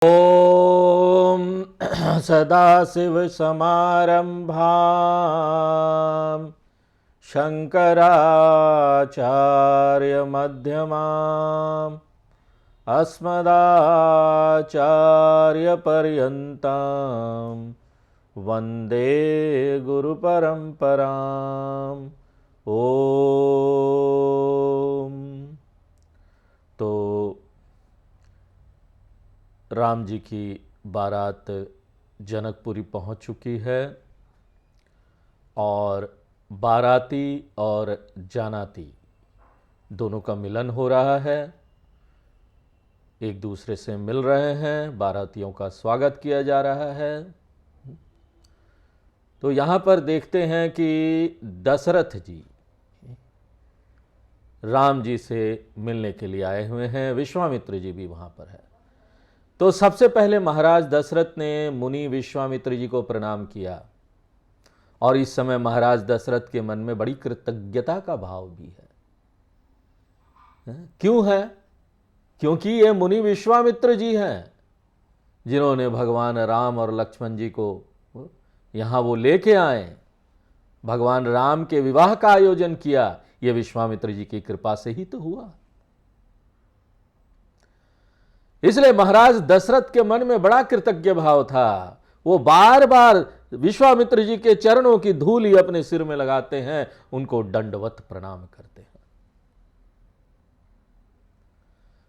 ॐ सदाशिवसमारम्भां शङ्कराचार्यमध्यमाम् अस्मदाचार्यपर्यन्तां वन्दे गुरुपरम्पराम्। ॐ तो राम जी की बारात जनकपुरी पहुंच चुकी है और बाराती और जानाती दोनों का मिलन हो रहा है। एक दूसरे से मिल रहे हैं, बारातियों का स्वागत किया जा रहा है। तो यहाँ पर देखते हैं कि दशरथ जी राम जी से मिलने के लिए आए हुए हैं, विश्वामित्र जी भी वहाँ पर है। तो सबसे पहले महाराज दशरथ ने मुनि विश्वामित्र जी को प्रणाम किया और इस समय महाराज दशरथ के मन में बड़ी कृतज्ञता का भाव भी है। क्यों है? क्योंकि ये मुनि विश्वामित्र जी हैं जिन्होंने भगवान राम और लक्ष्मण जी को यहां वो लेके आए, भगवान राम के विवाह का आयोजन किया। ये विश्वामित्र जी की कृपा से ही तो हुआ। इसलिए महाराज दशरथ के मन में बड़ा कृतज्ञ भाव था। वो बार बार विश्वामित्र जी के चरणों की धूल ही अपने सिर में लगाते हैं, उनको दंडवत प्रणाम करते हैं।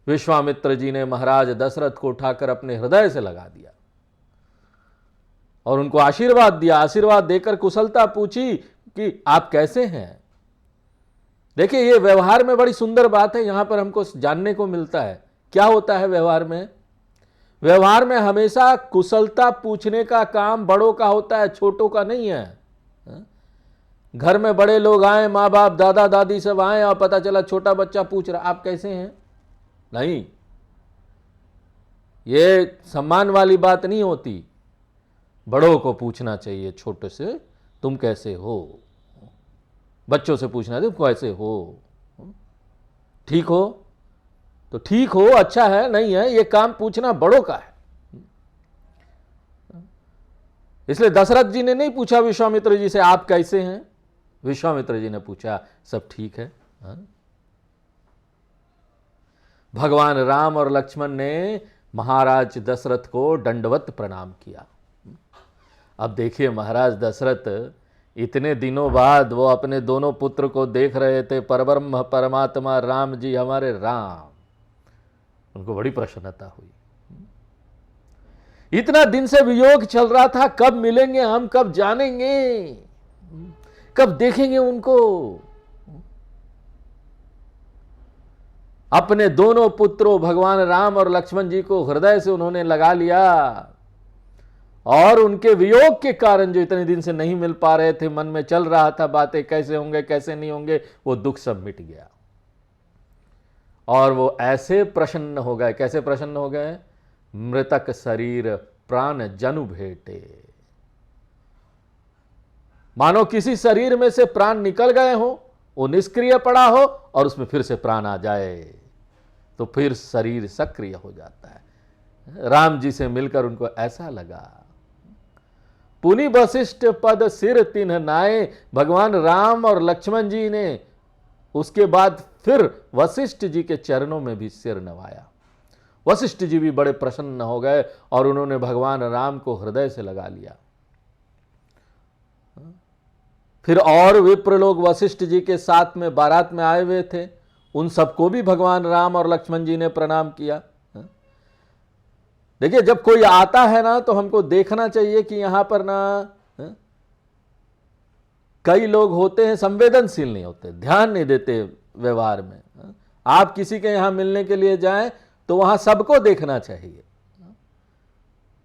विश्वामित्र जी ने महाराज दशरथ को उठाकर अपने हृदय से लगा दिया और उनको आशीर्वाद दिया। आशीर्वाद देकर कुशलता पूछी कि आप कैसे हैं। देखिए, ये व्यवहार में बड़ी सुंदर बात है, यहां पर हमको जानने को मिलता है। क्या होता है व्यवहार में? व्यवहार में हमेशा कुशलता पूछने का काम बड़ों का होता है, छोटों का नहीं है। घर में बड़े लोग आए, माँ बाप दादा दादी सब आए और पता चला छोटा बच्चा पूछ रहा आप कैसे हैं। नहीं, ये सम्मान वाली बात नहीं होती। बड़ों को पूछना चाहिए छोटे से, तुम कैसे हो। बच्चों से पूछना तुम कैसे हो, ठीक हो तो ठीक हो, अच्छा है, नहीं है, ये काम पूछना बड़ों का है। इसलिए दशरथ जी ने नहीं पूछा विश्वामित्र जी से आप कैसे हैं। विश्वामित्र जी ने पूछा सब ठीक है। भगवान राम और लक्ष्मण ने महाराज दशरथ को दंडवत प्रणाम किया। अब देखिए, महाराज दशरथ इतने दिनों बाद वो अपने दोनों पुत्र को देख रहे थे। परब्रह्म परमात्मा राम जी, हमारे राम, उनको बड़ी प्रसन्नता हुई। इतना दिन से वियोग चल रहा था, कब मिलेंगे हम, कब जानेंगे, कब देखेंगे उनको। अपने दोनों पुत्रों भगवान राम और लक्ष्मण जी को हृदय से उन्होंने लगा लिया और उनके वियोग के कारण जो इतने दिन से नहीं मिल पा रहे थे, मन में चल रहा था बातें कैसे होंगे कैसे नहीं होंगे, वो दुख सब मिट गया और वो ऐसे प्रसन्न हो गए। कैसे प्रसन्न हो गए? मृतक शरीर प्राण जनु भेटे। मानो किसी शरीर में से प्राण निकल गए हो, वो निष्क्रिय पड़ा हो और उसमें फिर से प्राण आ जाए तो फिर शरीर सक्रिय हो जाता है। राम जी से मिलकर उनको ऐसा लगा। पुनि वशिष्ठ पद सिर तिन्ह नाए। भगवान राम और लक्ष्मण जी ने उसके बाद फिर वशिष्ठ जी के चरणों में भी सिर नवाया। वशिष्ठ जी भी बड़े प्रसन्न हो गए और उन्होंने भगवान राम को हृदय से लगा लिया। फिर और विप्र लोग वशिष्ठ जी के साथ में बारात में आए हुए थे, उन सबको भी भगवान राम और लक्ष्मण जी ने प्रणाम किया। देखिए, जब कोई आता है ना तो हमको देखना चाहिए कि यहां पर ना कई लोग होते हैं संवेदनशील नहीं होते, ध्यान नहीं देते व्यवहार में। आप किसी के यहां मिलने के लिए जाएं तो वहां सबको देखना चाहिए,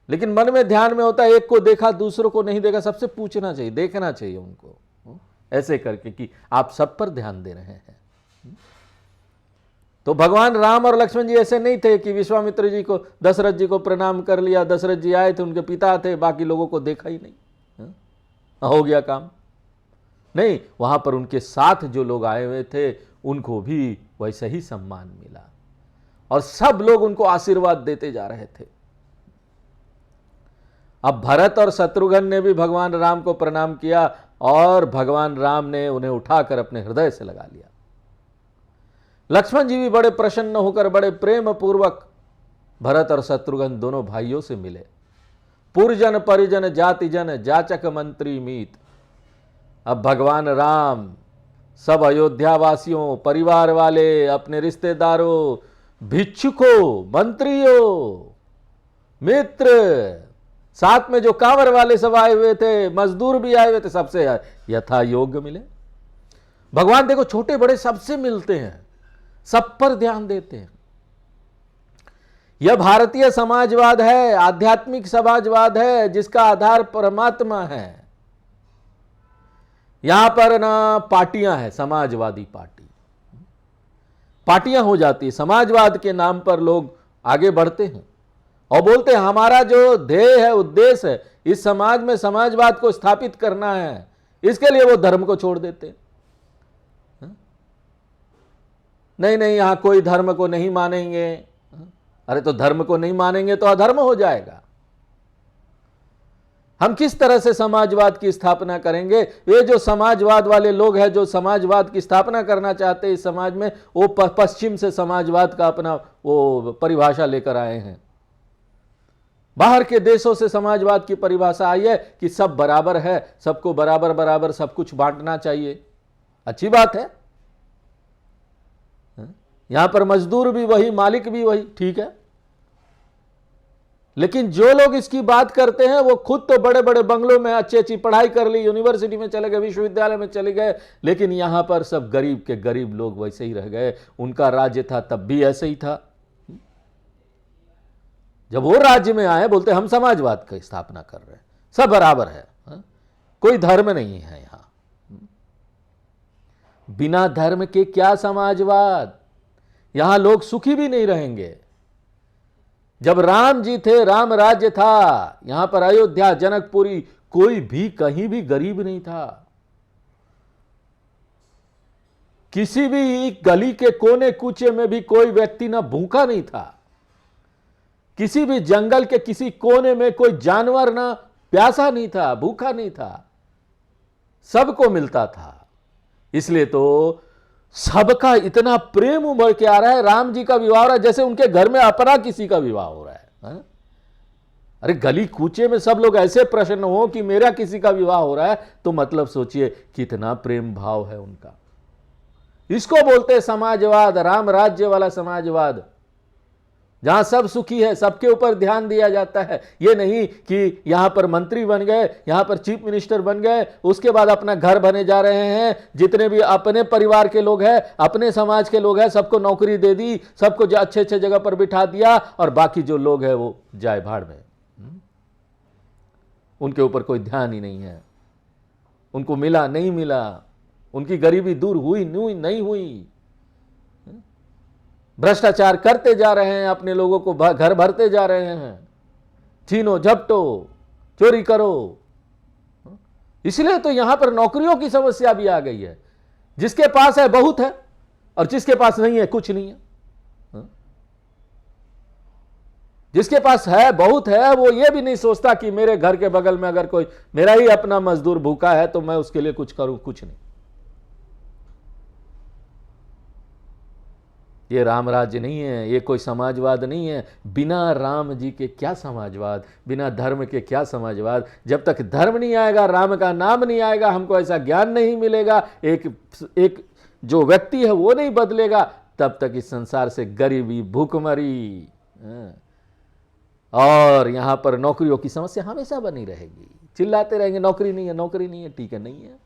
लेकिन मन में ध्यान में होता है एक को देखा दूसरों को नहीं देखा। सबसे पूछना चाहिए, देखना चाहिए उनको, ऐसे करके कि आप सब पर ध्यान दे रहे हैं। तो भगवान राम और लक्ष्मण जी ऐसे नहीं थे कि विश्वामित्र जी को दशरथ जी को प्रणाम कर लिया, दशरथ जी आए थे, उनके पिता थे, बाकी लोगों को देखा ही नहीं, हो गया काम। नहीं, वहां पर उनके साथ जो लोग आए हुए थे उनको भी वैसे ही सम्मान मिला और सब लोग उनको आशीर्वाद देते जा रहे थे। अब भरत और शत्रुघ्न ने भी भगवान राम को प्रणाम किया और भगवान राम ने उन्हें उठाकर अपने हृदय से लगा लिया। लक्ष्मण जी भी बड़े प्रसन्न होकर बड़े प्रेम पूर्वक भरत और शत्रुघ्न दोनों भाइयों से मिले। पुरजन परिजन जातिजन जाचक मंत्री मीत। अब भगवान राम सब अयोध्या वासियों, परिवार वाले, अपने रिश्तेदारों, भिक्षुकों, मंत्रियों, मित्र, साथ में जो कांवर वाले सब आए हुए थे, मजदूर भी आए हुए थे, सबसे यथा योग्य मिले। भगवान देखो छोटे बड़े सबसे मिलते हैं, सब पर ध्यान देते हैं। यह भारतीय समाजवाद है, आध्यात्मिक समाजवाद है, जिसका आधार परमात्मा है। यहां पर ना पार्टियां हैं, समाजवादी पार्टियां हो जाती है। समाजवाद के नाम पर लोग आगे बढ़ते हैं और बोलते हैं हमारा जो ध्येय है, उद्देश्य है, इस समाज में समाजवाद को स्थापित करना है, इसके लिए वो धर्म को छोड़ देते हैं। नहीं नहीं, यहां कोई धर्म को नहीं मानेंगे। अरे तो धर्म को नहीं मानेंगे तो अधर्म हो जाएगा। हम किस तरह से समाजवाद की स्थापना करेंगे? ये जो समाजवाद वाले लोग हैं, जो समाजवाद की स्थापना करना चाहते हैं इस समाज में, वो पश्चिम से समाजवाद का अपना वो परिभाषा लेकर आए हैं। बाहर के देशों से समाजवाद की परिभाषा आई है कि सब बराबर है, सबको बराबर बराबर सब कुछ बांटना चाहिए। अच्छी बात है, यहां पर मजदूर भी वही, मालिक भी वही, ठीक है। लेकिन जो लोग इसकी बात करते हैं वो खुद तो बड़े बड़े बंगलों में अच्छी अच्छी पढ़ाई कर ली, यूनिवर्सिटी में चले गए, विश्वविद्यालय में चले गए, लेकिन यहां पर सब गरीब के गरीब लोग वैसे ही रह गए। उनका राज्य था तब भी ऐसे ही था। जब वो राज्य में आए बोलते हम समाजवाद की स्थापना कर रहे हैं, सब बराबर है, कोई धर्म नहीं है यहां। बिना धर्म के क्या समाजवाद? यहां लोग सुखी भी नहीं रहेंगे। जब राम जी थे, राम राज्य था, यहां पर अयोध्या, जनकपुरी, कोई भी कहीं भी गरीब नहीं था। किसी भी गली के कोने कूचे में भी कोई व्यक्ति ना भूखा नहीं था। किसी भी जंगल के किसी कोने में कोई जानवर ना प्यासा नहीं था, भूखा नहीं था, सबको मिलता था। इसलिए तो सबका इतना प्रेम उभर के आ रहा है। राम जी का विवाह हो रहा है जैसे उनके घर में अपना किसी का विवाह हो रहा है। अरे गली कूचे में सब लोग ऐसे प्रसन्न हो कि मेरा किसी का विवाह हो रहा है, तो मतलब सोचिए कितना प्रेम भाव है उनका। इसको बोलते हैं समाजवाद, राम राज्य वाला समाजवाद, जहां सब सुखी है, सबके ऊपर ध्यान दिया जाता है। यह नहीं कि यहां पर मंत्री बन गए, यहां पर चीफ मिनिस्टर बन गए, उसके बाद अपना घर बने जा रहे हैं, जितने भी अपने परिवार के लोग हैं, अपने समाज के लोग हैं, सबको नौकरी दे दी, सबको अच्छे अच्छे जगह पर बिठा दिया, और बाकी जो लोग हैं वो जाए भाड़ में। उनके ऊपर कोई ध्यान ही नहीं है। उनको मिला नहीं मिला, उनकी गरीबी दूर हुई नहीं हुई। भ्रष्टाचार करते जा रहे हैं, अपने लोगों को घर भरते जा रहे हैं, छीनो झपटो, चोरी करो। इसलिए तो यहां पर नौकरियों की समस्या भी आ गई है। जिसके पास है बहुत है, और जिसके पास नहीं है कुछ नहीं है। जिसके पास है बहुत है, वो ये भी नहीं सोचता कि मेरे घर के बगल में अगर कोई मेरा ही अपना मजदूर भूखा है तो मैं उसके लिए कुछ करूं, कुछ नहीं। ये राम राज्य नहीं है, ये कोई समाजवाद नहीं है। बिना राम जी के क्या समाजवाद, बिना धर्म के क्या समाजवाद? जब तक धर्म नहीं आएगा, राम का नाम नहीं आएगा, हमको ऐसा ज्ञान नहीं मिलेगा, एक जो व्यक्ति है वो नहीं बदलेगा, तब तक इस संसार से गरीबी, भूखमरी और यहां पर नौकरियों की समस्या हमेशा बनी रहेगी। चिल्लाते रहेंगे नौकरी नहीं है, नौकरी नहीं है, ठीक है नहीं है,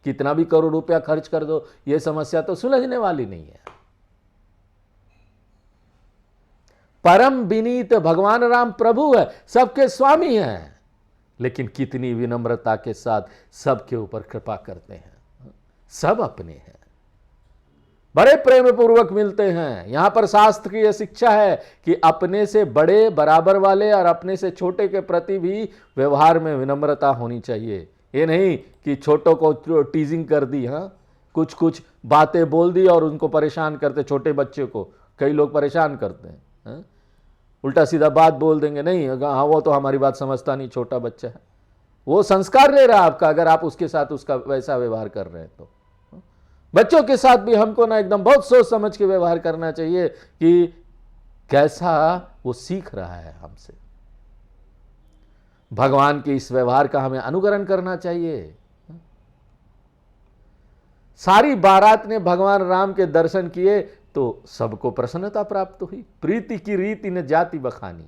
कितना भी करोड़ रुपया खर्च कर दो, ये समस्या तो सुलझने वाली नहीं है। परम विनीत भगवान राम प्रभु है, सबके स्वामी हैं, लेकिन कितनी विनम्रता के साथ सबके ऊपर कृपा करते हैं। सब अपने हैं, बड़े प्रेम पूर्वक मिलते हैं। यहां पर शास्त्र की यह शिक्षा है कि अपने से बड़े बराबर वाले और अपने से छोटे के प्रति भी व्यवहार में विनम्रता होनी चाहिए। ये नहीं कि छोटों को टीजिंग कर दी, कुछ कुछ बातें बोल दी और उनको परेशान करते। छोटे बच्चे को कई लोग परेशान करते हैं, उल्टा सीधा बात बोल देंगे, नहीं हाँ वो तो हमारी बात समझता नहीं, छोटा बच्चा है। वो संस्कार ले रहा है आपका, अगर आप उसके साथ उसका वैसा व्यवहार कर रहे हैं तो। बच्चों के साथ भी हमको ना एकदम बहुत सोच समझ के व्यवहार करना चाहिए कि कैसा वो सीख रहा है हमसे। भगवान के इस व्यवहार का हमें अनुकरण करना चाहिए। सारी बारात ने भगवान राम के दर्शन किए तो सबको प्रसन्नता प्राप्त हुई। प्रीति की रीति ने जाति बखानी।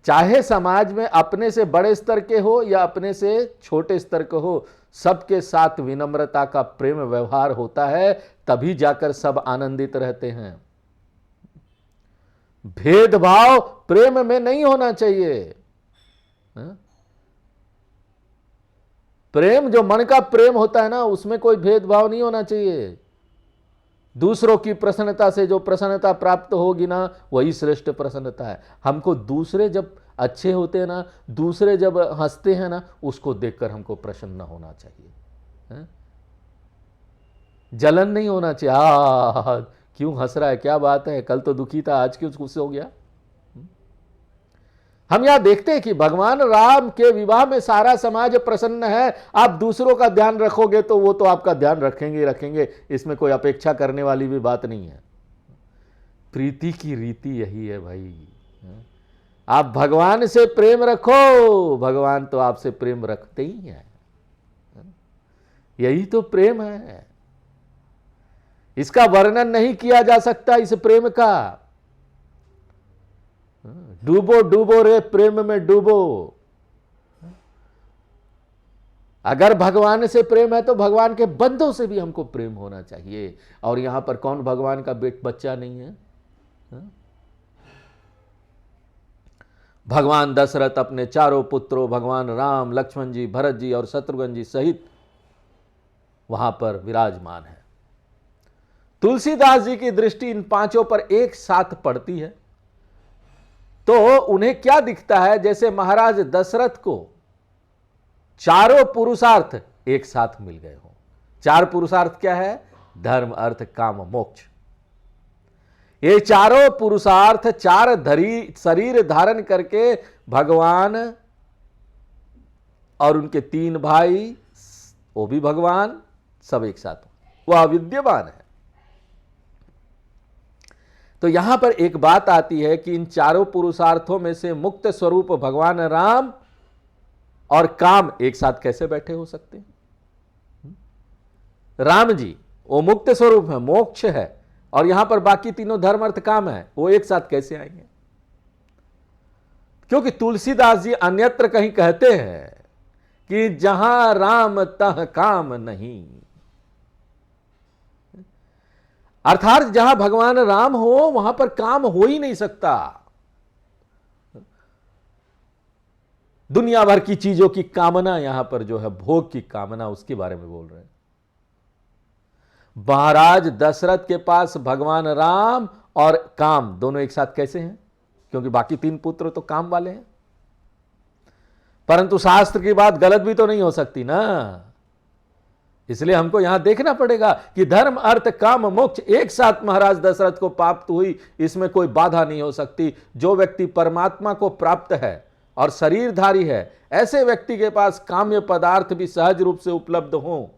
चाहे समाज में अपने से बड़े स्तर के हो या अपने से छोटे स्तर के हो, सबके साथ विनम्रता का प्रेम व्यवहार होता है, तभी जाकर सब आनंदित रहते हैं। भेदभाव प्रेम में नहीं होना चाहिए। प्रेम जो मन का प्रेम होता है ना, उसमें कोई भेदभाव नहीं होना चाहिए। दूसरों की प्रसन्नता से जो प्रसन्नता प्राप्त होगी ना, वही श्रेष्ठ प्रसन्नता है। हमको दूसरे जब अच्छे होते हैं ना, दूसरे जब हंसते हैं ना, उसको देखकर हमको प्रसन्न होना चाहिए। जलन नहीं होना चाहिए, क्यों हंस रहा है, क्या बात है, कल तो दुखी था, आज क्यों खुश हो गया। हम यहां देखते हैं कि भगवान राम के विवाह में सारा समाज प्रसन्न है। आप दूसरों का ध्यान रखोगे तो वो तो आपका ध्यान रखेंगे ही रखेंगे, इसमें कोई अपेक्षा करने वाली भी बात नहीं है। प्रीति की रीति यही है भाई। आप भगवान से प्रेम रखो, भगवान तो आपसे प्रेम रखते ही हैं। यही तो प्रेम है, इसका वर्णन नहीं किया जा सकता इस प्रेम का। डूबो डूबो रे प्रेम में डूबो। अगर भगवान से प्रेम है तो भगवान के बंदों से भी हमको प्रेम होना चाहिए। और यहां पर कौन भगवान का बच्चा नहीं है। भगवान दशरथ अपने चारों पुत्रों भगवान राम, लक्ष्मण जी, भरत जी और शत्रुघ्न जी सहित वहां पर विराजमान है। तुलसीदास जी की दृष्टि इन पांचों पर एक साथ पड़ती है तो उन्हें क्या दिखता है, जैसे महाराज दशरथ को चारों पुरुषार्थ एक साथ मिल गए हो। चार पुरुषार्थ क्या है? धर्म, अर्थ, काम, मोक्ष। ये चारों पुरुषार्थ चार शरीर धारण करके भगवान और उनके तीन भाई, वो भी भगवान, सब एक साथ, वह अविद्यमान है। तो यहां पर एक बात आती है कि इन चारों पुरुषार्थों में से मुक्त स्वरूप भगवान राम और काम एक साथ कैसे बैठे हो सकते हैं? राम जी वो मुक्त स्वरूप है, मोक्ष है, और यहां पर बाकी तीनों धर्म, अर्थ, काम है, वो एक साथ कैसे आएंगे? क्योंकि तुलसीदास जी अन्यत्र कहीं कहते हैं कि जहां राम तह काम नहीं। अर्थात जहां भगवान राम हो वहां पर काम हो ही नहीं सकता। दुनिया भर की चीजों की कामना, यहां पर जो है भोग की कामना, उसके बारे में बोल रहे हैं। महाराज दशरथ के पास भगवान राम और काम दोनों एक साथ कैसे हैं? क्योंकि बाकी तीन पुत्र तो काम वाले हैं। परंतु शास्त्र की बात गलत भी तो नहीं हो सकती ना, इसलिए हमको यहां देखना पड़ेगा कि धर्म, अर्थ, काम, मोक्ष एक साथ महाराज दशरथ को प्राप्त हुई, इसमें कोई बाधा नहीं हो सकती। जो व्यक्ति परमात्मा को प्राप्त है और शरीरधारी है, ऐसे व्यक्ति के पास काम्य पदार्थ भी सहज रूप से उपलब्ध हो,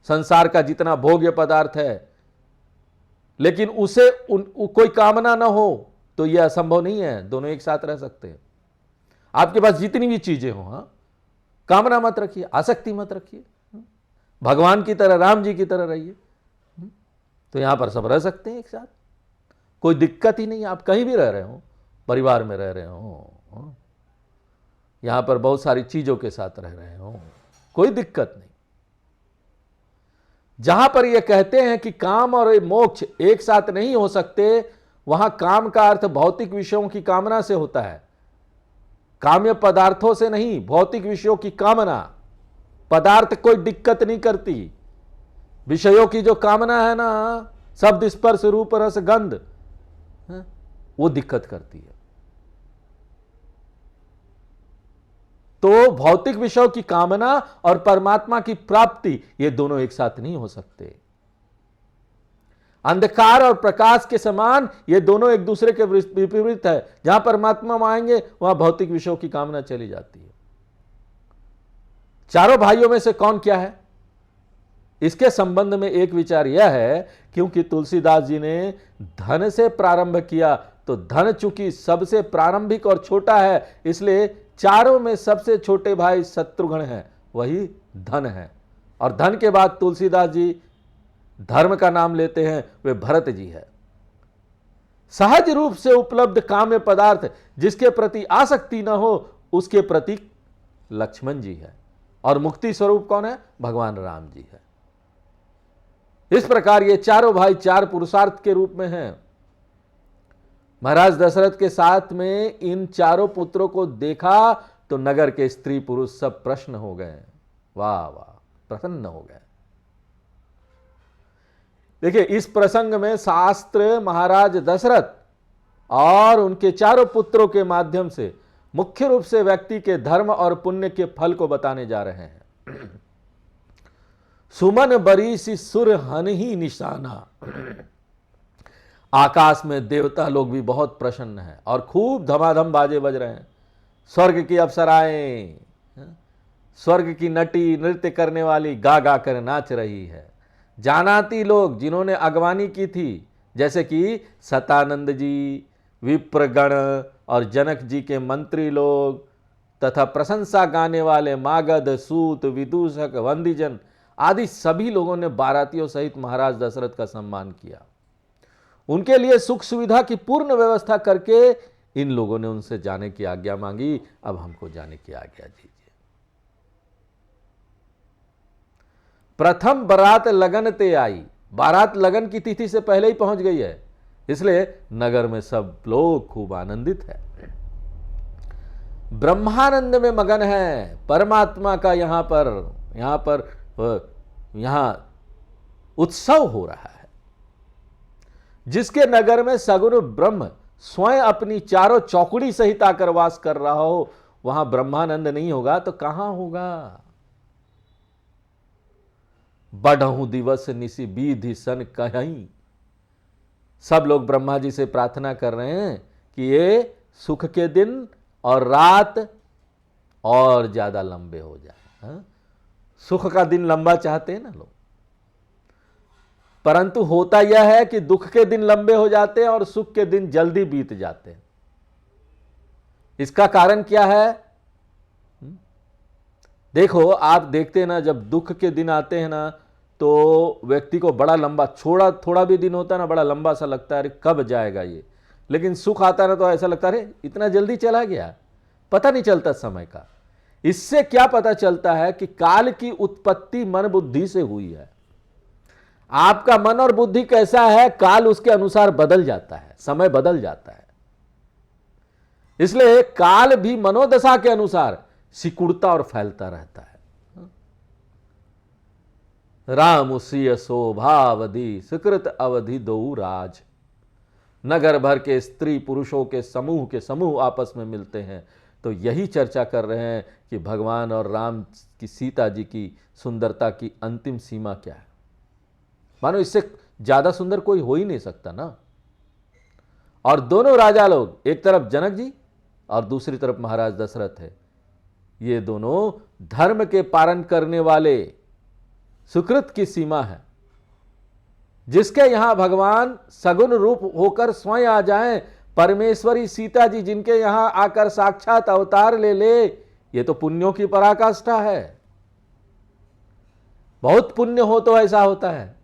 संसार का जितना भोग्य पदार्थ है, लेकिन उसे कोई कामना ना हो, तो यह असंभव नहीं है। दोनों एक साथ रह सकते हैं। आपके पास जितनी भी चीजें हो, कामना मत रखिए, आसक्ति मत रखिए, भगवान की तरह, राम जी की तरह रहिए, तो यहां पर सब रह सकते हैं एक साथ, कोई दिक्कत ही नहीं। आप कहीं भी रह रहे हो, परिवार में रह रहे हो, यहां पर बहुत सारी चीजों के साथ रह रहे हो, कोई दिक्कत नहीं। जहां पर यह कहते हैं कि काम और मोक्ष एक साथ नहीं हो सकते, वहां काम का अर्थ भौतिक विषयों की कामना से होता है, काम्य पदार्थों से नहीं, भौतिक विषयों की कामना। पदार्थ कोई दिक्कत नहीं करती, विषयों की जो कामना है ना, शब्द, स्पर्श, रूप, रस, गंध, वो दिक्कत करती है। तो भौतिक विषयों की कामना और परमात्मा की प्राप्ति, ये दोनों एक साथ नहीं हो सकते। अंधकार और प्रकाश के समान ये दोनों एक दूसरे के विपरीत है। जहां परमात्मा आएंगे वहां भौतिक विषयों की कामना चली जाती है। चारों भाइयों में से कौन क्या है, इसके संबंध में एक विचार यह है, क्योंकि तुलसीदास जी ने धन से प्रारंभ किया, तो धन चूंकि सबसे प्रारंभिक और छोटा है, इसलिए चारों में सबसे छोटे भाई शत्रुघ्न हैं, वही धन है। और धन के बाद तुलसीदास जी धर्म का नाम लेते हैं, वे भरत जी है। सहज रूप से उपलब्ध काम्य पदार्थ जिसके प्रति आसक्ति न हो, उसके प्रति लक्ष्मण जी है। और मुक्ति स्वरूप कौन है? भगवान राम जी है। इस प्रकार ये चारों भाई चार पुरुषार्थ के रूप में हैं। महाराज दशरथ के साथ में इन चारों पुत्रों को देखा तो नगर के स्त्री पुरुष सब प्रसन्न हो गए, वाह वाह, प्रसन्न हो गए। देखिए, इस प्रसंग में शास्त्र महाराज दशरथ और उनके चारों पुत्रों के माध्यम से मुख्य रूप से व्यक्ति के धर्म और पुण्य के फल को बताने जा रहे हैं। सुमन बरीसी सुर हनहि निशाना। आकाश में देवता लोग भी बहुत प्रसन्न हैं और खूब धमाधम बाजे बज रहे हैं। स्वर्ग की अप्सराएं, स्वर्ग की नटी नृत्य करने वाली गा गा कर नाच रही है। जानाती लोग जिन्होंने अगवानी की थी, जैसे कि सतानंद जी, विप्रगण और जनक जी के मंत्री लोग तथा प्रशंसा गाने वाले मागध, सूत, विदूषक, वंदीजन आदि सभी लोगों ने बारातियों सहित महाराज दशरथ का सम्मान किया। उनके लिए सुख सुविधा की पूर्ण व्यवस्था करके इन लोगों ने उनसे जाने की आज्ञा मांगी। अब हमको जाने की आज्ञा दीजिए। प्रथम बारात लगन ते आई। बारात लगन की तिथि से पहले ही पहुंच गई है, इसलिए नगर में सब लोग खूब आनंदित है, ब्रह्मानंद में मगन है। परमात्मा का यहां उत्सव हो रहा है। जिसके नगर में सगुण ब्रह्म स्वयं अपनी चारों चौकड़ी सहित आकर वास कर रहा हो, वहां ब्रह्मानंद नहीं होगा तो कहां होगा। बढ़हु दिवस निसी बीधि सन कहीं। सब लोग ब्रह्मा जी से प्रार्थना कर रहे हैं कि ये सुख के दिन और रात और ज्यादा लंबे हो जाए। सुख का दिन लंबा चाहते हैं ना लोग, परंतु होता यह है कि दुख के दिन लंबे हो जाते हैं और सुख के दिन जल्दी बीत जाते हैं। इसका कारण क्या है? देखो, आप देखते हैं ना, जब दुख के दिन आते हैं ना तो व्यक्ति को बड़ा लंबा, थोड़ा भी दिन होता है ना, बड़ा लंबा सा लगता है, अरे कब जाएगा ये। लेकिन सुख आता है ना तो ऐसा लगता है अरे इतना जल्दी चला गया, पता नहीं चलता समय का। इससे क्या पता चलता है कि काल की उत्पत्ति मन बुद्धि से हुई है। आपका मन और बुद्धि कैसा है, काल उसके अनुसार बदल जाता है, समय बदल जाता है। इसलिए काल भी मनोदशा के अनुसार सिकुड़ता और फैलता रहता है। राम सिय शोभावधि सुकृत अवधि दो राज। नगर भर के स्त्री पुरुषों के समूह आपस में मिलते हैं तो यही चर्चा कर रहे हैं कि भगवान और राम की, सीता जी की सुंदरता की अंतिम सीमा क्या है। मानो इससे ज्यादा सुंदर कोई हो ही नहीं सकता ना। और दोनों राजा लोग, एक तरफ जनक जी और दूसरी तरफ महाराज दशरथ है, ये दोनों धर्म के पालन करने वाले सुकृत की सीमा है। जिसके यहां भगवान सगुण रूप होकर स्वयं आ जाएं, परमेश्वरी सीता जी जिनके यहां आकर साक्षात अवतार ले, ये तो पुण्यों की पराकाष्ठा है। बहुत पुण्य हो तो ऐसा होता है।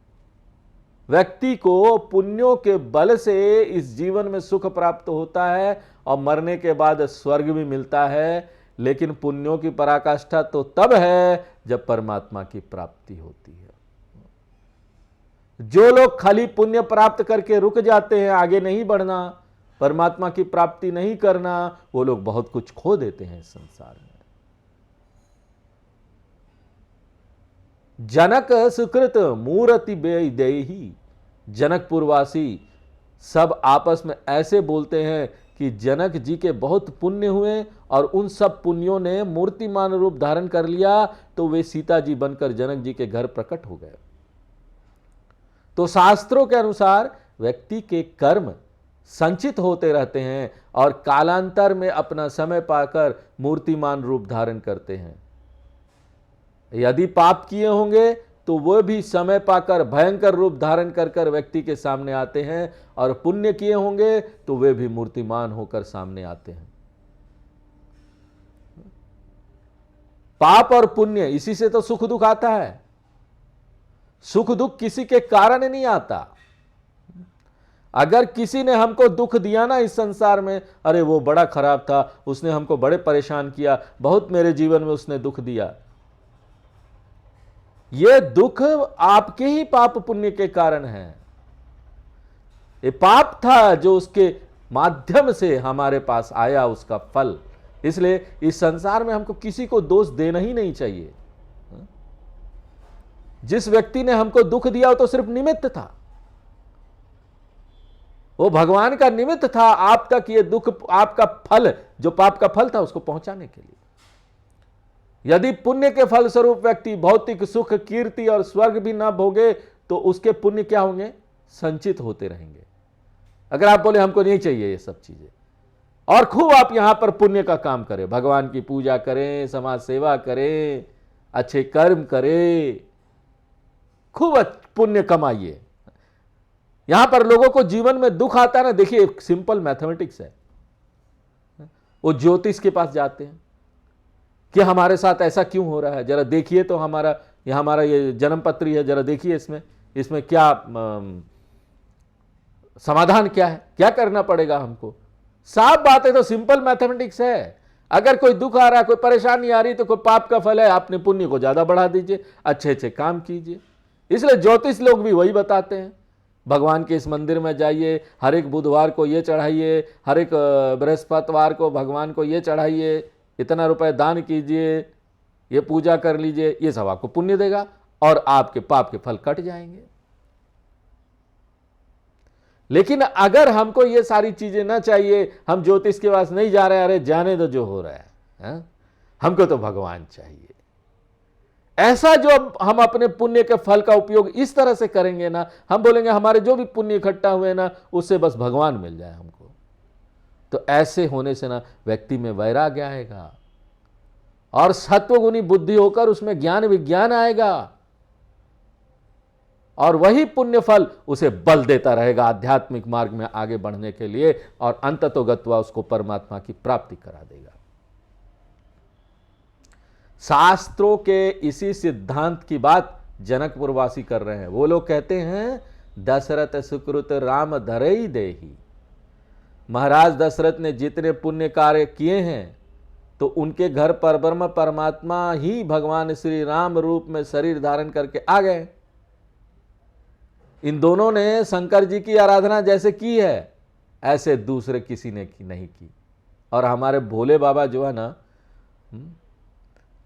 व्यक्ति को पुण्यों के बल से इस जीवन में सुख प्राप्त होता है और मरने के बाद स्वर्ग भी मिलता है। लेकिन पुण्यों की पराकाष्ठा तो तब है जब परमात्मा की प्राप्ति होती है। जो लोग खाली पुण्य प्राप्त करके रुक जाते हैं, आगे नहीं बढ़ना, परमात्मा की प्राप्ति नहीं करना, वो लोग बहुत कुछ खो देते हैं इस संसार में। जनक सुकृत मूर्ति बेदेही। जनकपुरवासी सब आपस में ऐसे बोलते हैं कि जनक जी के बहुत पुण्य हुए और उन सब पुण्यों ने मूर्तिमान रूप धारण कर लिया तो वे सीता जी बनकर जनक जी के घर प्रकट हो गए। तो शास्त्रों के अनुसार व्यक्ति के कर्म संचित होते रहते हैं और कालांतर में अपना समय पाकर मूर्तिमान रूप धारण करते हैं। यदि पाप किए होंगे तो वह भी समय पाकर भयंकर रूप धारण कर कर व्यक्ति के सामने आते हैं, और पुण्य किए होंगे तो वे भी मूर्तिमान होकर सामने आते हैं। पाप और पुण्य, इसी से तो सुख दुख आता है। सुख दुख किसी के कारण नहीं आता। अगर किसी ने हमको दुख दिया ना इस संसार में, अरे वो बड़ा खराब था, उसने हमको बड़े परेशान किया, बहुत मेरे जीवन में उसने दुख दिया, ये दुख आपके ही पाप पुण्य के कारण है। ये पाप था जो उसके माध्यम से हमारे पास आया, उसका फल। इसलिए इस संसार में हमको किसी को दोष देना ही नहीं चाहिए। जिस व्यक्ति ने हमको दुख दिया वो तो सिर्फ निमित्त था, वो भगवान का निमित्त था आप तक ये दुख, आपका फल जो पाप का फल था उसको पहुंचाने के लिए। यदि पुण्य के फल स्वरूप व्यक्ति भौतिक सुख, कीर्ति और स्वर्ग भी ना भोगे तो उसके पुण्य क्या होंगे? संचित होते रहेंगे। अगर आप बोले हमको नहीं चाहिए ये सब चीजें, और खूब आप यहां पर पुण्य का काम करें, भगवान की पूजा करें, समाज सेवा करें, अच्छे कर्म करें, खूब पुण्य कमाइए। यहां पर लोगों को जीवन में दुख आता है ना, देखिए एक सिंपल मैथमेटिक्स है। वो ज्योतिष के पास जाते हैं कि हमारे साथ ऐसा क्यों हो रहा है, जरा देखिए तो हमारा ये जन्म पत्री है, जरा देखिए इसमें क्या समाधान क्या है, क्या करना पड़ेगा हमको। साफ बात है, तो सिंपल मैथमेटिक्स है। अगर कोई दुख आ रहा है, कोई परेशानी आ रही तो कोई पाप का फल है, आपने पुण्य को ज्यादा बढ़ा दीजिए, अच्छे अच्छे काम कीजिए। इसलिए ज्योतिष लोग भी वही बताते हैं, भगवान के इस मंदिर में जाइए, हर एक बुधवार को ये चढ़ाइए, हर एक बृहस्पतिवार को भगवान को ये चढ़ाइए, इतना रुपए दान कीजिए, ये पूजा कर लीजिए, ये सब आपको पुण्य देगा और आपके पाप के फल कट जाएंगे। लेकिन अगर हमको ये सारी चीजें ना चाहिए, हम ज्योतिष के पास नहीं जा रहे, अरे जाने दो जो हो रहा है, हमको तो भगवान चाहिए, ऐसा जो हम अपने पुण्य के फल का उपयोग इस तरह से करेंगे ना, हम बोलेंगे हमारे जो भी पुण्य इकट्ठा हुए ना उससे बस भगवान मिल जाए हमको, तो ऐसे होने से ना व्यक्ति में वैराग्य आएगा और सत्वगुणी बुद्धि होकर उसमें ज्ञान विज्ञान आएगा, और वही पुण्य फल उसे बल देता रहेगा आध्यात्मिक मार्ग में आगे बढ़ने के लिए, और अंततोगत्वा उसको परमात्मा की प्राप्ति करा देगा। शास्त्रों के इसी सिद्धांत की बात जनकपुरवासी कर रहे हैं। वो लोग कहते हैं दशरथ सुकृत राम धरई देही। महाराज दशरथ ने जितने पुण्य कार्य किए हैं तो उनके घर पर ब्रह्म परमात्मा ही भगवान श्री राम रूप में शरीर धारण करके आ गए। इन दोनों ने शंकर जी की आराधना जैसे की है ऐसे दूसरे किसी ने नहीं की, और हमारे भोले बाबा जो है ना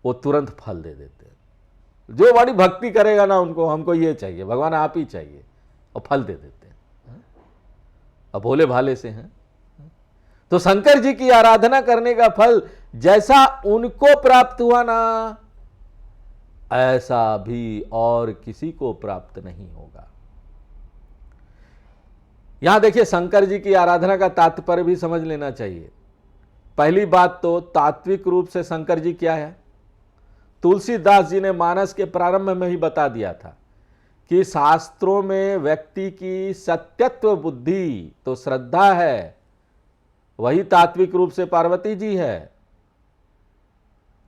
वो तुरंत फल दे देते हैं। जो बड़ी भक्ति करेगा ना उनको, हमको ये चाहिए, भगवान आप ही चाहिए, और फल दे देते हैं। अब भोले भाले से हैं, तो शंकर जी की आराधना करने का फल जैसा उनको प्राप्त हुआ ना, ऐसा भी और किसी को प्राप्त नहीं होगा। यहां देखिए शंकर जी की आराधना का तात्पर्य भी समझ लेना चाहिए। पहली बात तो तात्विक रूप से शंकर जी क्या है, तुलसीदास जी ने मानस के प्रारंभ में ही बता दिया था कि शास्त्रों में व्यक्ति की सत्यत्व बुद्धि तो श्रद्धा है, वही तात्विक रूप से पार्वती जी है,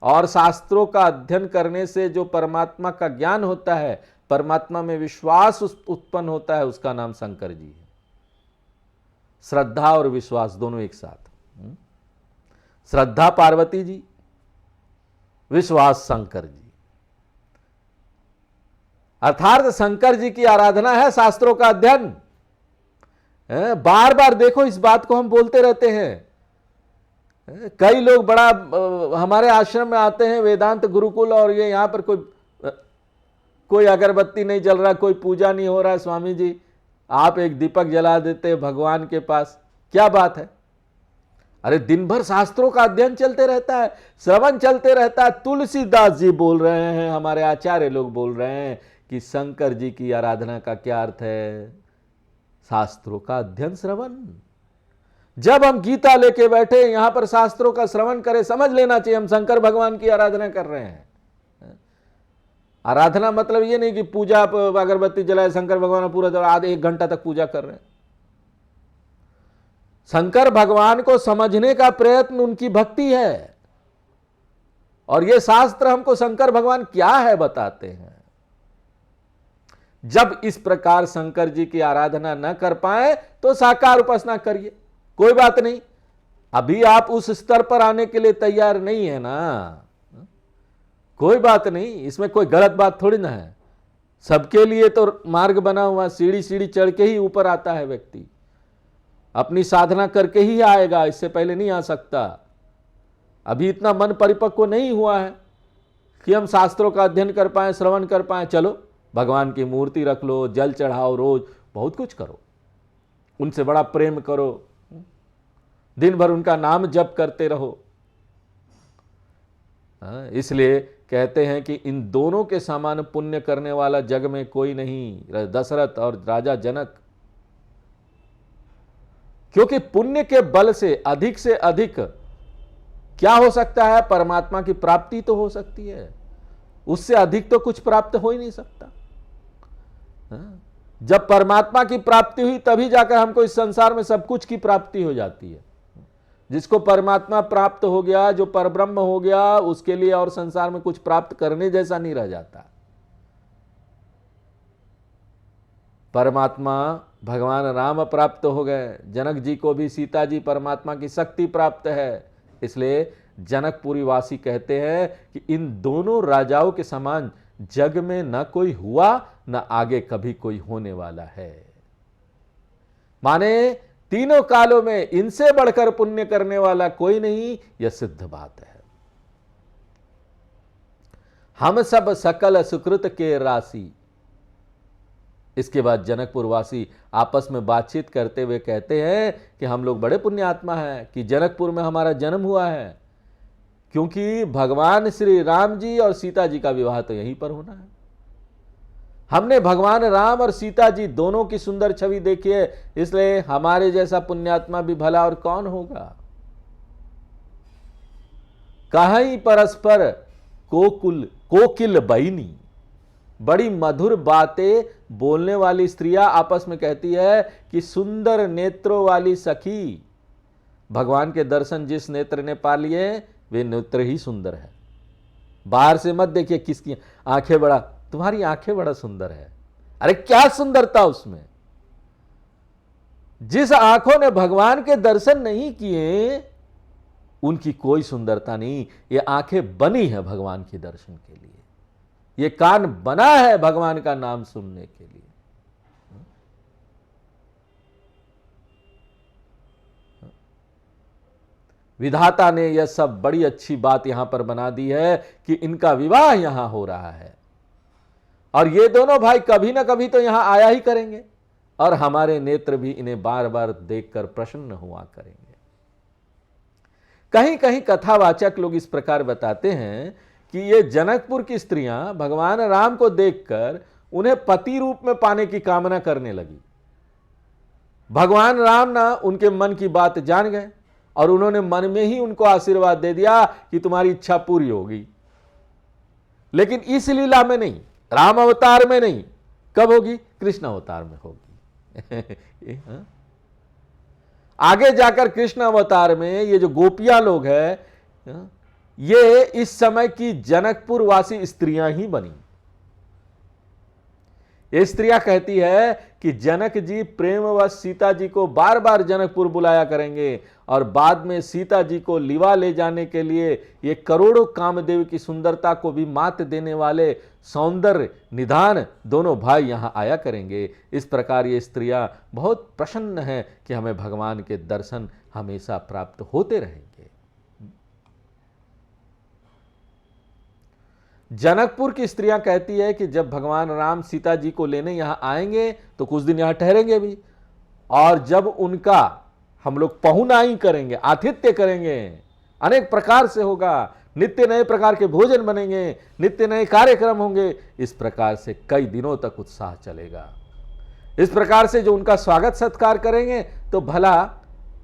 और शास्त्रों का अध्ययन करने से जो परमात्मा का ज्ञान होता है, परमात्मा में विश्वास उत्पन्न होता है, उसका नाम शंकर जी है। श्रद्धा और विश्वास दोनों एक साथ, श्रद्धा पार्वती जी, विश्वास शंकर जी, अर्थात शंकर जी की आराधना है शास्त्रों का अध्ययन। बार बार देखो इस बात को हम बोलते रहते हैं। कई लोग बड़ा हमारे आश्रम में आते हैं वेदांत गुरुकुल, और ये यहां पर कोई अगरबत्ती नहीं जल रहा, कोई पूजा नहीं हो रहा है, स्वामी जी आप एक दीपक जला देते भगवान के पास, क्या बात है? अरे दिन भर शास्त्रों का अध्ययन चलते रहता है, श्रवण चलते रहता है। तुलसीदास जी बोल रहे हैं, हमारे आचार्य लोग बोल रहे हैं कि शंकर जी की आराधना का क्या अर्थ है? शास्त्रों का अध्ययन श्रवण। जब हम गीता लेके बैठे यहां पर शास्त्रों का श्रवण करें, समझ लेना चाहिए हम शंकर भगवान की आराधना कर रहे हैं। आराधना मतलब ये नहीं कि पूजा अगरबत्ती जलाए शंकर भगवान पूरा आधे 1 घंटा तक पूजा कर रहे हैं। शंकर भगवान को समझने का प्रयत्न उनकी भक्ति है, और ये शास्त्र हमको शंकर भगवान क्या है बताते हैं। जब इस प्रकार शंकर जी की आराधना न कर पाए तो साकार उपासना करिए, कोई बात नहीं। अभी आप उस स्तर पर आने के लिए तैयार नहीं है ना, कोई बात नहीं, इसमें कोई गलत बात थोड़ी ना है। सबके लिए तो मार्ग बना हुआ, सीढ़ी सीढ़ी चढ़ के ही ऊपर आता है व्यक्ति, अपनी साधना करके ही आएगा, इससे पहले नहीं आ सकता। अभी इतना मन परिपक्व नहीं हुआ है कि हम शास्त्रों का अध्ययन कर पाए, श्रवण कर पाए। चलो भगवान की मूर्ति रख लो, जल चढ़ाओ, रोज बहुत कुछ करो, उनसे बड़ा प्रेम करो, दिन भर उनका नाम जप करते रहो। इसलिए कहते हैं कि इन दोनों के समान पुण्य करने वाला जग में कोई नहीं, दशरथ और राजा जनक। क्योंकि पुण्य के बल से अधिक क्या हो सकता है? परमात्मा की प्राप्ति तो हो सकती है, उससे अधिक तो कुछ प्राप्त हो ही नहीं सकता। जब परमात्मा की प्राप्ति हुई तभी जाकर हमको इस संसार में सब कुछ की प्राप्ति हो जाती है। जिसको परमात्मा प्राप्त हो गया, जो परब्रह्म हो गया, उसके लिए और संसार में कुछ प्राप्त करने जैसा नहीं रह जाता। परमात्मा भगवान राम प्राप्त हो गए, जनक जी को भी सीता जी परमात्मा की शक्ति प्राप्त है। इसलिए जनकपुरी वासी कहते हैं कि इन दोनों राजाओं के समान जग में न कोई हुआ, न आगे कभी कोई होने वाला है। माने तीनों कालों में इनसे बढ़कर पुण्य करने वाला कोई नहीं, यह सिद्ध बात है। हम सब सकल सुकृत के राशि। इसके बाद जनकपुर वासी आपस में बातचीत करते हुए कहते हैं कि हम लोग बड़े पुण्यात्मा हैं कि जनकपुर में हमारा जन्म हुआ है, क्योंकि भगवान श्री राम जी और सीता जी का विवाह तो यहीं पर होना है। हमने भगवान राम और सीता जी दोनों की सुंदर छवि देखी है, इसलिए हमारे जैसा पुण्यात्मा भी भला और कौन होगा। कहीं परस्पर कोकिल बहिनी, बड़ी मधुर बातें बोलने वाली स्त्रियां आपस में कहती है कि सुंदर नेत्रों वाली सखी। भगवान के दर्शन जिस नेत्र ने पा लिए वे नेत्र ही सुंदर है। बाहर से मत देखिए किसकी आंखें बड़ा, तुम्हारी आंखें बड़ा सुंदर है। अरे क्या सुंदरता उसमें। जिस आंखों ने भगवान के दर्शन नहीं किए उनकी कोई सुंदरता नहीं। ये आंखें बनी है भगवान के दर्शन के लिए, ये कान बना है भगवान का नाम सुनने के लिए। विधाता ने यह सब बड़ी अच्छी बात यहां पर बना दी है कि इनका विवाह यहां हो रहा है, और ये दोनों भाई कभी ना कभी तो यहां आया ही करेंगे, और हमारे नेत्र भी इन्हें बार बार देखकर प्रसन्न हुआ करेंगे। कहीं कहीं कथावाचक लोग इस प्रकार बताते हैं कि ये जनकपुर की स्त्रियां भगवान राम को देखकर उन्हें पति रूप में पाने की कामना करने लगी। भगवान राम ना उनके मन की बात जान गए और उन्होंने मन में ही उनको आशीर्वाद दे दिया कि तुम्हारी इच्छा पूरी होगी। लेकिन इस लीला में नहीं, राम अवतार में नहीं, कब होगी? कृष्ण अवतार में होगी। आगे जाकर कृष्ण अवतार में ये जो गोपियां लोग हैं, ये इस समय की जनकपुर वासी स्त्रियां ही बनी। ये स्त्रियां कहती है कि जनक जी प्रेमवश सीता जी को बार बार जनकपुर बुलाया करेंगे, और बाद में सीता जी को लिवा ले जाने के लिए ये करोड़ों कामदेव की सुंदरता को भी मात देने वाले सौंदर्य निधान दोनों भाई यहां आया करेंगे। इस प्रकार ये स्त्रियां बहुत प्रसन्न हैं कि हमें भगवान के दर्शन हमेशा प्राप्त होते रहेंगे। जनकपुर की स्त्रियां कहती है कि जब भगवान राम सीता जी को लेने यहां आएंगे तो कुछ दिन यहां ठहरेंगे भी, और जब उनका हम लोग पहुनाई करेंगे, आतिथ्य करेंगे, अनेक प्रकार से होगा, नित्य नए प्रकार के भोजन बनेंगे, नित्य नए कार्यक्रम होंगे। इस प्रकार से कई दिनों तक उत्साह चलेगा। इस प्रकार से जो उनका स्वागत सत्कार करेंगे तो भला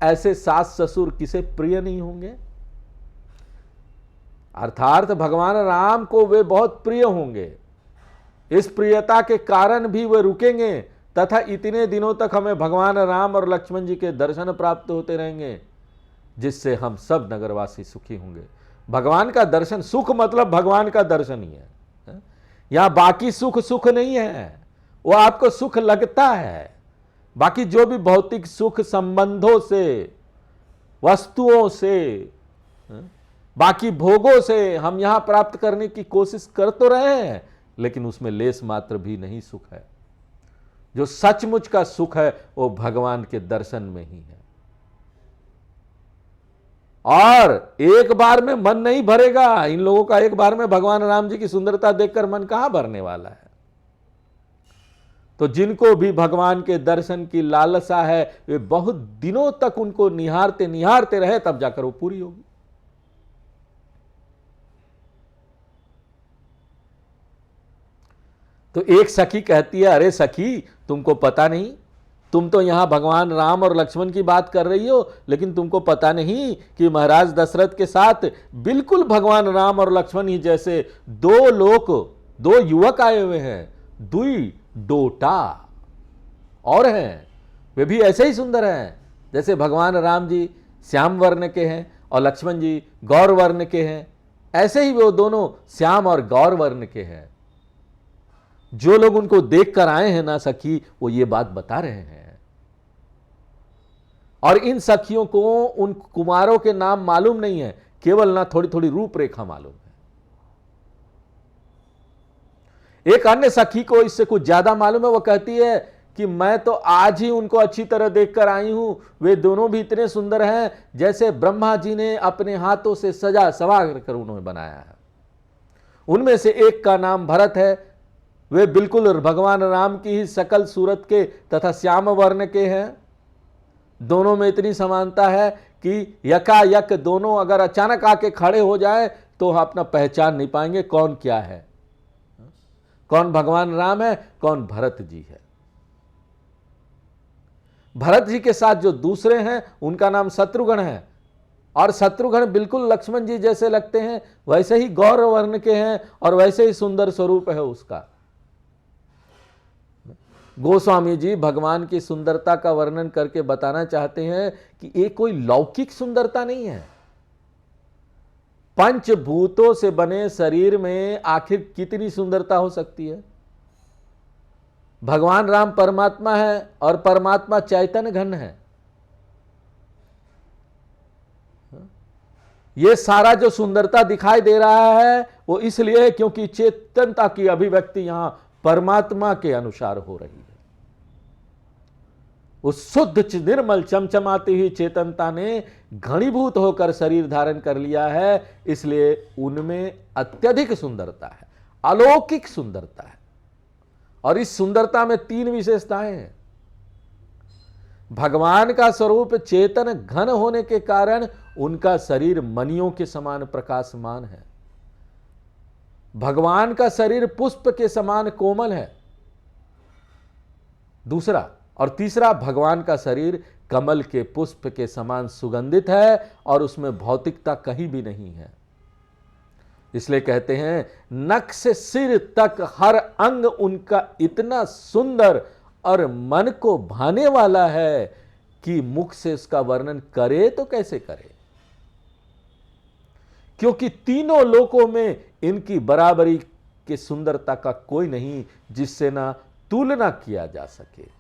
ऐसे सास ससुर किसे प्रिय नहीं होंगे। अर्थात भगवान राम को वे बहुत प्रिय होंगे। इस प्रियता के कारण भी वे रुकेंगे तथा इतने दिनों तक हमें भगवान राम और लक्ष्मण जी के दर्शन प्राप्त होते रहेंगे, जिससे हम सब नगरवासी सुखी होंगे। भगवान का दर्शन, सुख मतलब भगवान का दर्शन ही है। यहां बाकी सुख सुख नहीं है, वो आपको सुख लगता है। बाकी जो भी भौतिक सुख संबंधों से, वस्तुओं से, बाकी भोगों से हम यहां प्राप्त करने की कोशिश कर तो रहे हैं, लेकिन उसमें लेस मात्र भी नहीं सुख है। जो सचमुच का सुख है वो भगवान के दर्शन में ही है। और एक बार में मन नहीं भरेगा। इन लोगों का एक बार में भगवान राम जी की सुंदरता देखकर मन कहां भरने वाला है। तो जिनको भी भगवान के दर्शन की लालसा है, वे बहुत दिनों तक उनको निहारते निहारते रहे, तब जाकर वो पूरी होगी। तो एक सखी कहती है, अरे सखी, तुमको पता नहीं, तुम तो यहां भगवान राम और लक्ष्मण की बात कर रही हो, लेकिन तुमको पता नहीं कि महाराज दशरथ के साथ बिल्कुल भगवान राम और लक्ष्मण ही जैसे दो लोग, दो युवक आए हुए हैं, दुई डोटा और हैं। वे भी ऐसे ही सुंदर हैं जैसे भगवान राम जी श्याम वर्ण के हैं और लक्ष्मण जी गौर वर्ण के हैं। ऐसे ही वो दोनों श्याम और गौर वर्ण के हैं। जो लोग उनको देखकर आए हैं ना सखी, वो ये बात बता रहे हैं। और इन सखियों को उन कुमारों के नाम मालूम नहीं है, केवल ना थोड़ी थोड़ी रूपरेखा मालूम है। एक अन्य सखी को इससे कुछ ज्यादा मालूम है। वो कहती है कि मैं तो आज ही उनको अच्छी तरह देखकर आई हूं। वे दोनों भी इतने सुंदर हैं जैसे ब्रह्मा जी ने अपने हाथों से सजा संवार कर उन्होंने बनाया है। उनमें से एक का नाम भरत है। वे बिल्कुल भगवान राम की ही सकल सूरत के तथा श्याम वर्ण के हैं। दोनों में इतनी समानता है कि यकायक दोनों अगर अचानक आके खड़े हो जाए तो अपना पहचान नहीं पाएंगे कौन क्या है, कौन भगवान राम है, कौन भरत जी है। भरत जी के साथ जो दूसरे हैं उनका नाम शत्रुघ्न है, और शत्रुघ्न बिल्कुल लक्ष्मण जी जैसे लगते हैं, वैसे ही गौर वर्ण के हैं और वैसे ही सुंदर स्वरूप है उसका। गोस्वामी जी भगवान की सुंदरता का वर्णन करके बताना चाहते हैं कि ये कोई लौकिक सुंदरता नहीं है। पंचभूतों से बने शरीर में आखिर कितनी सुंदरता हो सकती है। भगवान राम परमात्मा है और परमात्मा चैतन्य घन है। यह सारा जो सुंदरता दिखाई दे रहा है वो इसलिए है क्योंकि चेतनता की अभिव्यक्ति यहां परमात्मा के अनुसार हो रही है। उस शुद्ध निर्मल चमचमाती हुई चेतनता ने घनीभूत होकर शरीर धारण कर लिया है, इसलिए उनमें अत्यधिक सुंदरता है, अलौकिक सुंदरता है। और इस सुंदरता में तीन विशेषताएं हैं। भगवान का स्वरूप चेतन घन होने के कारण उनका शरीर मणियों के समान प्रकाशमान है। भगवान का शरीर पुष्प के समान कोमल है, दूसरा। और तीसरा, भगवान का शरीर कमल के पुष्प के समान सुगंधित है और उसमें भौतिकता कहीं भी नहीं है। इसलिए कहते हैं नख से सिर तक हर अंग उनका इतना सुंदर और मन को भाने वाला है कि मुख से इसका वर्णन करे तो कैसे करे, क्योंकि तीनों लोकों में इनकी बराबरी की सुंदरता का कोई नहीं जिससे ना तुलना किया जा सके।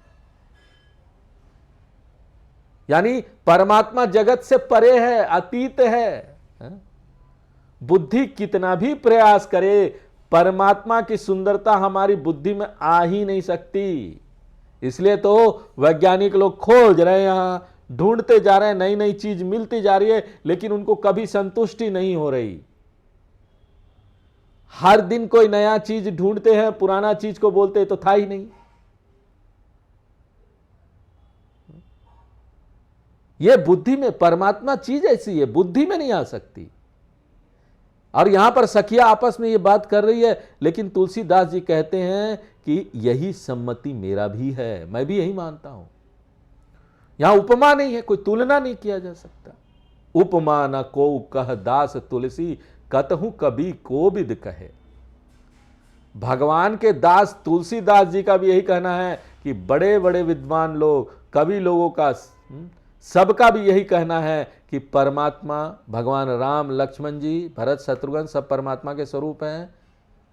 यानी परमात्मा जगत से परे है, अतीत है। बुद्धि कितना भी प्रयास करे, परमात्मा की सुंदरता हमारी बुद्धि में आ ही नहीं सकती। इसलिए तो वैज्ञानिक लोग खोज रहे हैं, यहां ढूंढते जा रहे हैं, नई नई चीज मिलती जा रही है, लेकिन उनको कभी संतुष्टि नहीं हो रही। हर दिन कोई नया चीज ढूंढते हैं, पुराना चीज को बोलते तो था ही नहीं। यह बुद्धि में, परमात्मा चीज ऐसी है, बुद्धि में नहीं आ सकती। और यहां पर सखिया आपस में ये बात कर रही है, लेकिन तुलसीदास जी कहते हैं कि यही सम्मति मेरा भी है, मैं भी यही मानता हूं। यहां उपमा नहीं है, कोई तुलना नहीं किया जा सकता। उपमा न को कह दास तुलसी, कतहु कभी को विद कहे। भगवान के दास तुलसीदास जी का भी यही कहना है कि बड़े बड़े विद्वान लोग, कवि लोगों का, सबका भी यही कहना है कि परमात्मा भगवान राम, लक्ष्मण जी, भरत, शत्रुघ्न सब परमात्मा के स्वरूप हैं।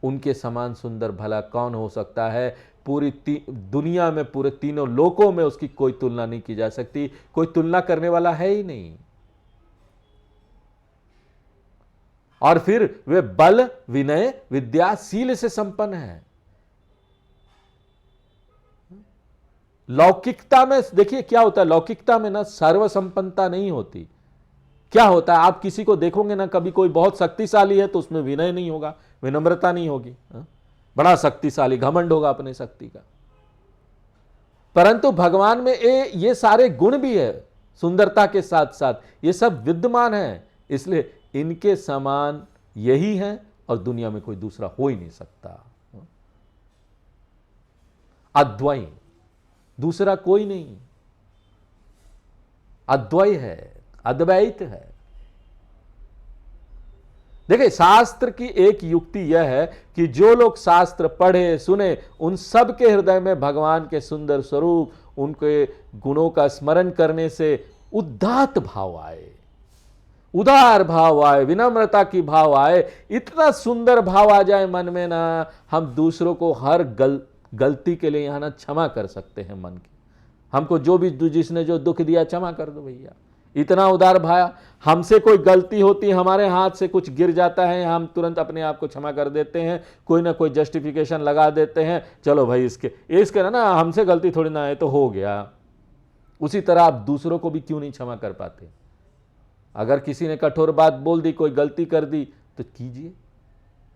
उनके समान सुंदर भला कौन हो सकता है। पूरी दुनिया में, पूरे तीनों लोकों में उसकी कोई तुलना नहीं की जा सकती, कोई तुलना करने वाला है ही नहीं। और फिर वे बल, विनय, विद्या, शील से संपन्न है। लौकिकता में देखिए क्या होता है, लौकिकता में ना सर्व संपन्नता नहीं होती। क्या होता है, आप किसी को देखोगे ना, कभी कोई बहुत शक्तिशाली है तो उसमें विनय नहीं होगा, विनम्रता नहीं होगी, बड़ा शक्तिशाली, घमंड होगा अपने शक्ति का। परंतु भगवान में ये सारे गुण भी है, सुंदरता के साथ साथ ये सब विद्यमान है, इसलिए इनके समान यही है और दुनिया में कोई दूसरा हो ही नहीं सकता। अद्वय, दूसरा कोई नहीं, अद्वय है, अद्वैत है। देखिए, शास्त्र की एक युक्ति यह है कि जो लोग शास्त्र पढ़े सुने, उन सब के हृदय में भगवान के सुंदर स्वरूप, उनके गुणों का स्मरण करने से उदात्त भाव आए, उदार भाव आए, विनम्रता की भाव आए, इतना सुंदर भाव आ जाए मन में ना, हम दूसरों को हर गलती के लिए यहां ना क्षमा कर सकते हैं। मन की, हमको जो भी जिसने जो दुख दिया क्षमा कर दो भैया, इतना उदार भाया। हमसे कोई गलती होती, हमारे हाथ से कुछ गिर जाता है, हम तुरंत अपने आप को क्षमा कर देते हैं, कोई ना कोई जस्टिफिकेशन लगा देते हैं, चलो भाई इसके ना हमसे गलती थोड़ी ना है तो हो गया। उसी तरह आप दूसरों को भी क्यों नहीं क्षमा कर पाते? अगर किसी ने कठोर बात बोल दी, कोई गलती कर दी, तो कीजिए,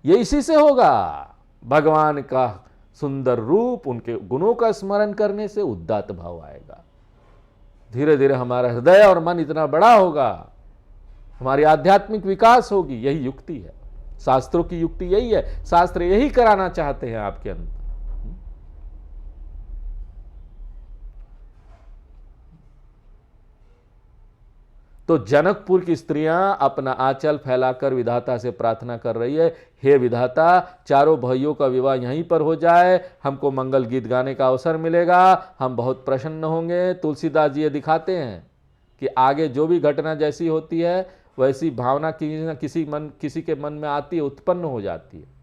ये इसी से होगा। भगवान का सुंदर रूप, उनके गुणों का स्मरण करने से उदात्त भाव आएगा। धीरे धीरे हमारा हृदय और मन इतना बड़ा होगा, हमारी आध्यात्मिक विकास होगी। यही युक्ति है, शास्त्रों की युक्ति यही है, शास्त्र यही कराना चाहते हैं आपके अंदर। तो जनकपुर की स्त्रियां अपना आंचल फैलाकर विधाता से प्रार्थना कर रही है, हे विधाता, चारों भाइयों का विवाह यहीं पर हो जाए, हमको मंगल गीत गाने का अवसर मिलेगा, हम बहुत प्रसन्न होंगे। तुलसीदास जी ये दिखाते हैं कि आगे जो भी घटना जैसी होती है, वैसी भावना किसी के मन में आती है, उत्पन्न हो जाती है।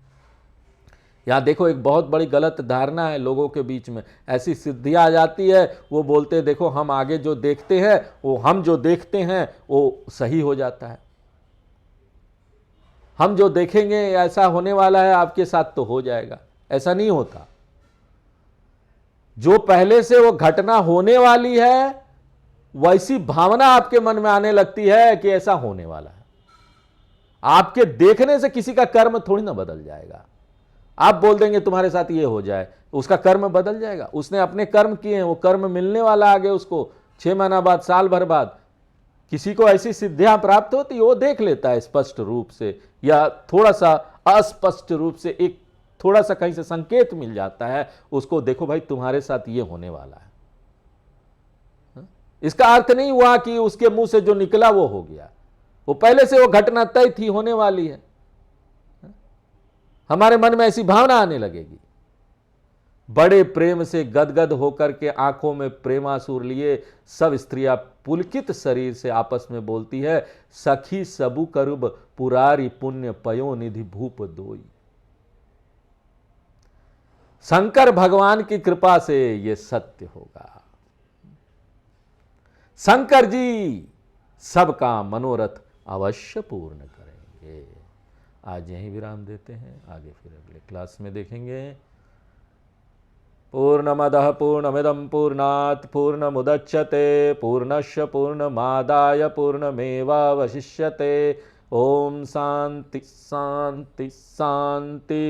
यहां देखो, एक बहुत बड़ी गलत धारणा है लोगों के बीच में, ऐसी सिद्धियां आ जाती है, वो बोलते हैं देखो हम आगे जो देखते हैं, वो हम जो देखते हैं वो सही हो जाता है, हम जो देखेंगे ऐसा होने वाला है आपके साथ तो हो जाएगा। ऐसा नहीं होता। जो पहले से वो घटना होने वाली है, वैसी भावना आपके मन में आने लगती है कि ऐसा होने वाला है। आपके देखने से किसी का कर्म थोड़ी ना बदल जाएगा। आप बोल देंगे तुम्हारे साथ ये हो जाए, उसका कर्म बदल जाएगा। उसने अपने कर्म किए हैं, वो कर्म मिलने वाला आगे उसको 6 महीना बाद, साल भर बाद। किसी को ऐसी सिद्धियां प्राप्त होती, वो देख लेता है स्पष्ट रूप से, या थोड़ा सा अस्पष्ट रूप से, एक थोड़ा सा कहीं से संकेत मिल जाता है उसको, देखो भाई तुम्हारे साथ ये होने वाला है। इसका अर्थ नहीं हुआ कि उसके मुंह से जो निकला वो हो गया, वो पहले से वो घटना तय थी, होने वाली है। हमारे मन में ऐसी भावना आने लगेगी। बड़े प्रेम से गदगद होकर के आंखों में प्रेमासुर लिए सब स्त्रियां पुलकित शरीर से आपस में बोलती है, सखी सबु करुब पुरारी पुण्य पयो निधि भूप दोई। शंकर भगवान की कृपा से यह सत्य होगा। शंकर जी सबका मनोरथ अवश्य पूर्ण करेंगे। आज यहीं विराम देते हैं, आगे फिर अगले क्लास में देखेंगे। पूर्णमदः पूर्णमिदं पूर्णात् पूर्णमुदच्यते पूर्णस्य पूर्णमादाय पूर्णमेवावशिष्यते। ओम शांति शांति शांति।